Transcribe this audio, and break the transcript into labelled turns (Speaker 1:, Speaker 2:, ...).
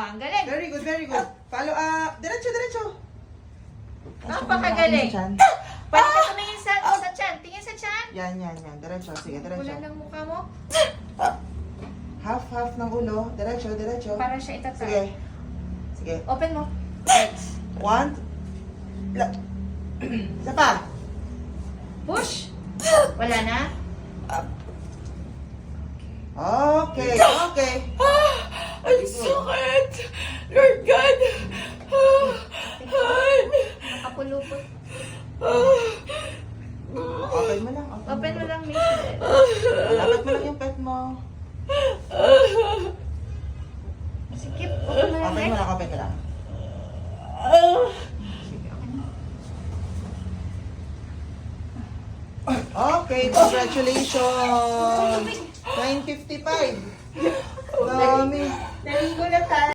Speaker 1: ang galing.
Speaker 2: Very good, very good. Follow up. Diretso, diretso.
Speaker 1: Napakagaling. Pwede ka tumingin sa tiyan. Tingin sa tiyan.
Speaker 2: Yan, yan, yan. Diretso. Sige, diretso.
Speaker 1: Wala ng mukha mo.
Speaker 2: Half ng ulo. Diretso, diretso.
Speaker 1: Para siya itatay.
Speaker 2: Sige. Sige.
Speaker 1: Open mo.
Speaker 2: One. Isa pa.
Speaker 1: Push. Wala na.
Speaker 2: Okay, okay.
Speaker 3: Ang sakit! Lord God!
Speaker 1: Nakapulupot.
Speaker 2: Open mo lang.
Speaker 1: Open mo lang, Miss.
Speaker 2: Lapit mo lang yung pet mo.
Speaker 1: Sige, open mo lang.
Speaker 2: Open mo lang, open mo lang. Okay, congratulations! 955. Dami.
Speaker 1: Naligo na tayo.